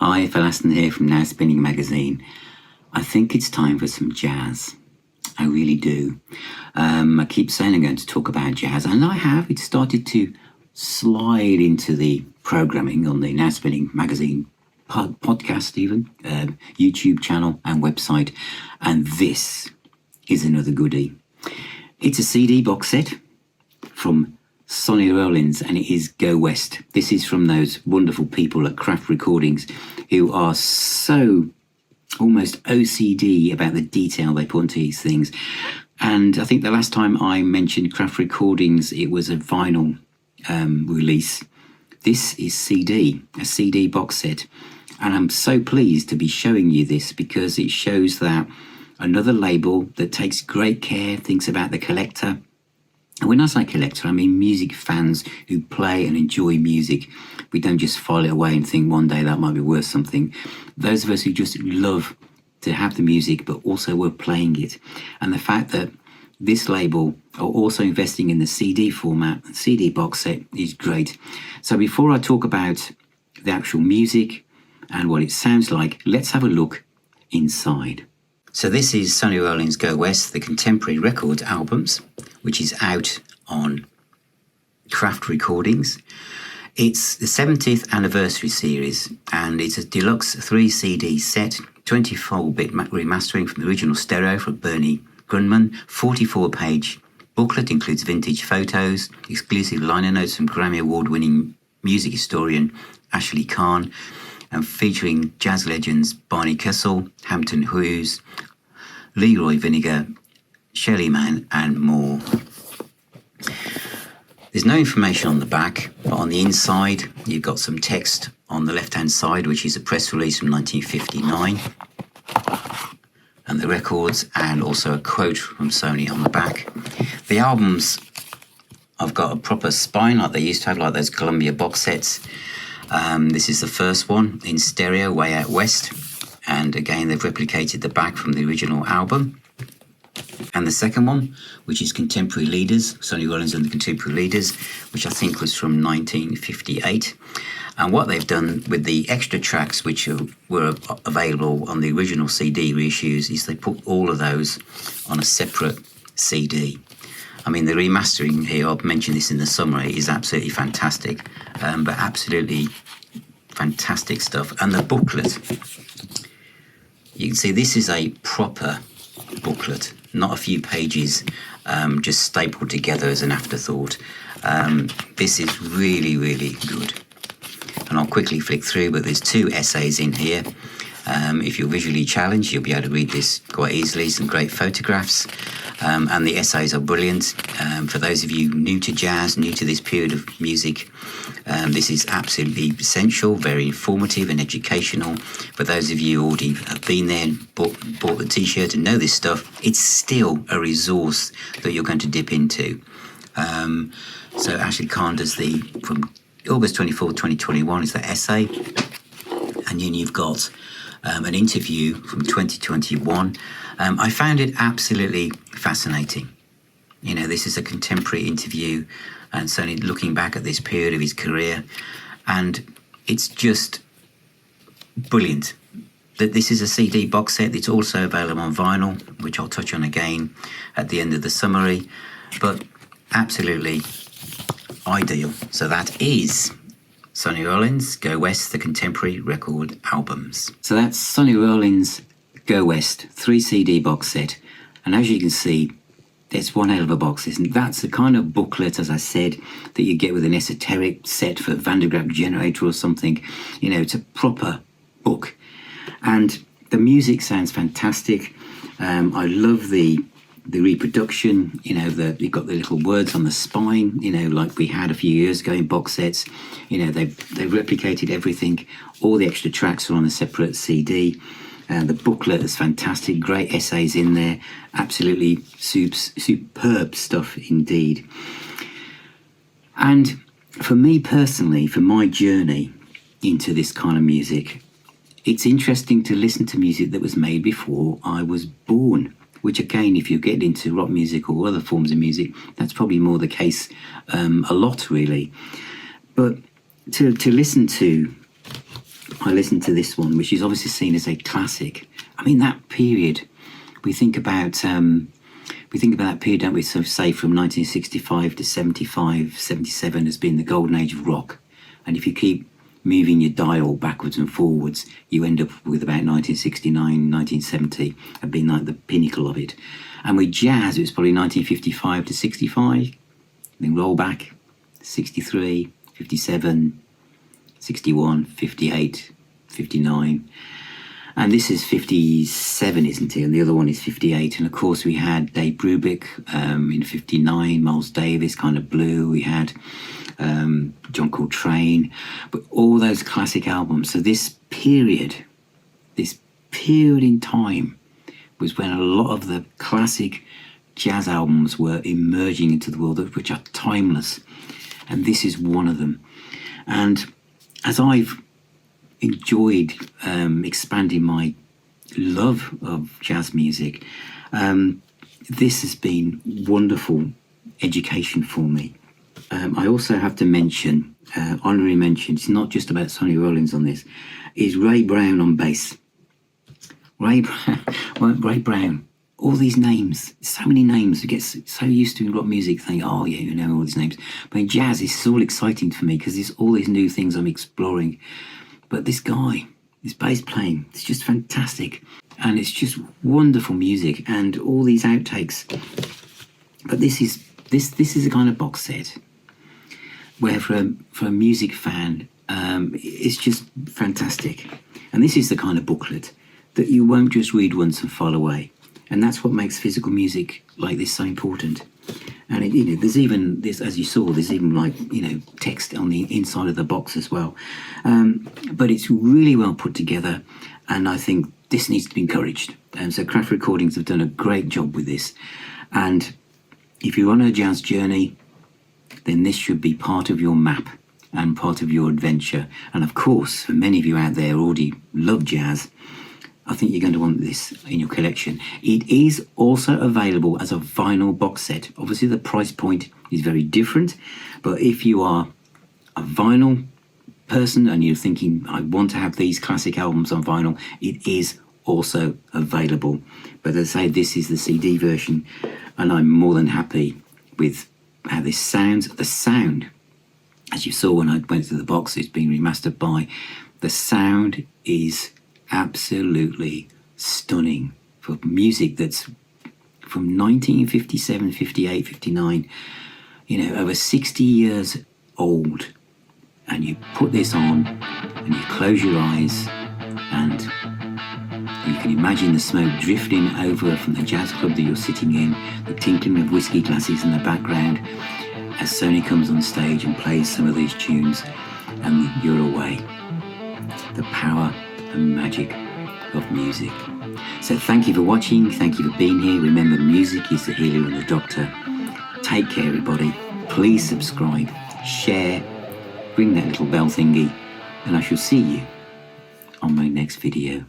Hi, Phil Aston here from Now Spinning Magazine. I think it's time for some jazz. I really do. I keep saying I'm going to talk about jazz, and I have. It started to slide into the programming on the Now Spinning Magazine podcast even, YouTube channel and website, and this is another goodie. It's a CD box set from Sonny Rollins, and it is Go West. This is from those wonderful people at Craft Recordings who are so almost OCD about the detail they put into these things. And I think the last time I mentioned Craft Recordings, it was a vinyl release. This is a CD box set. And I'm so pleased to be showing you this because it shows that another label that takes great care, thinks about the collector. And when I say collector, I mean music fans who play and enjoy music. We don't just file it away and think one day that might be worth something. Those of us who just love to have the music, but also were playing it. And the fact that this label are also investing in the CD format, CD box set, is great. So before I talk about the actual music and what it sounds like, let's have a look inside. So this is Sonny Rollins' Go West, the Contemporary Records albums, which is out on Craft Recordings. It's the 70th anniversary series, and it's a deluxe 3 CD set, 24-bit remastering from the original stereo from Bernie Grundman, 44-page booklet, includes vintage photos, exclusive liner notes from Grammy Award-winning music historian Ashley Kahn, and featuring jazz legends Barney Kessel, Hampton Hughes, Leroy Vinnegar, Shelly Manne, and more. There's no information on the back, but on the inside, you've got some text on the left-hand side, which is a press release from 1959, and the records, and also a quote from Sony on the back. The albums have got a proper spine like they used to have, like those Columbia box sets. This is the first one in stereo, Way Out West. And again, they've replicated the back from the original album. And the second one, which is Contemporary Leaders, Sonny Rollins and the Contemporary Leaders, which I think was from 1958. And what they've done with the extra tracks, which were available on the original CD reissues, is they put all of those on a separate CD. I mean, the remastering here, I've mentioned this in the summary, is absolutely fantastic, but absolutely fantastic stuff. And the booklet, you can see this is a proper booklet, not a few pages just stapled together as an afterthought. This is really, really good. And I'll quickly flick through, but there's 2 essays in here. If you're visually challenged, you'll be able to read this quite easily. Some great photographs. And the essays are brilliant. For those of you new to jazz, new to this period of music, this is absolutely essential, very informative and educational. For those of you who already have been there and bought the t-shirt and know this stuff, it's still a resource that you're going to dip into. So Ashley Kahn does from August 24, 2021 is the essay. And then you've got an interview from 2021. I found it absolutely fascinating. You know, this is a contemporary interview, and certainly looking back at this period of his career, and it's just brilliant. That this is a CD box set. It's also available on vinyl, which I'll touch on again at the end of the summary, but absolutely ideal. So that is Sonny Rollins' Go West, the Contemporary Record Albums. So that's Sonny Rollins' Go West 3 CD box set. And as you can see, it's one hell of a box, isn't it? That's the kind of booklet, as I said, that you get with an esoteric set for Van de Graaff generator or something. You know, it's a proper book. And the music sounds fantastic. I love the reproduction, you know, you've got the little words on the spine, you know, like we had a few years ago in box sets. You know, they've replicated everything. All the extra tracks are on a separate CD. The booklet is fantastic, great essays in there, absolutely superb stuff indeed. And for me personally, for my journey into this kind of music, it's interesting to listen to music that was made before I was born, which again, if you get into rock music or other forms of music, that's probably more the case a lot really. But to listen to I listened to this one, which is obviously seen as a classic. I mean, that period, we think about that period, don't we? So say from 1965 to 75, 77 has been the golden age of rock. And if you keep moving your dial backwards and forwards, you end up with about 1969, 1970 have been like the pinnacle of it. And with jazz, it was probably 1955 to 65. Then roll back, 63, 57, 61, 58, 59. And this is 57, isn't it? And the other one is 58. And of course, we had Dave Brubeck in 59, Miles Davis, kind of blue. We had John Coltrane, but all those classic albums. So this period in time was when a lot of the classic jazz albums were emerging into the world, which are timeless. And this is one of them. And as I've enjoyed expanding my love of jazz music, this has been wonderful education for me. I also have to mention, honorary mention, it's not just about Sonny Rollins on this, is Ray Brown on bass. Ray Brown, all these names, so many names. We get so used to rock music, think, oh yeah, you know all these names. But in jazz, it's all exciting for me because there's all these new things I'm exploring. But this guy, this bass playing, it's just fantastic. And it's just wonderful music and all these outtakes. But this is a kind of box set where for a music fan, it's just fantastic. And this is the kind of booklet that you won't just read once and file away. And that's what makes physical music like this so important. And there's even this, as you saw, there's even like text on the inside of the box as well. But it's really well put together, and I think this needs to be encouraged. And so Craft Recordings have done a great job with this. And if you're on a jazz journey, then this should be part of your map and part of your adventure. And of course, for many of you out there who already love jazz, I think you're going to want this in your collection. It is also available as a vinyl box set. Obviously, the price point is very different, but if you are a vinyl person and you're thinking, I want to have these classic albums on vinyl, it is also available. But as I say, this is the CD version, and I'm more than happy with how this sounds. The sound, as you saw when I went through the box, it's been remastered by. The sound is absolutely stunning for music that's from 1957, 58, 59, over 60 years old. And you put this on and you close your eyes and you can imagine the smoke drifting over from the jazz club that you're sitting in, the tinkling of whiskey glasses in the background as Sonny comes on stage and plays some of these tunes, and you're away. The power and magic of music. So thank you for watching, thank you for being here. Remember, music is the healer and the doctor. Take care, everybody. Please subscribe, share, ring that little bell thingy, and I shall see you on my next video.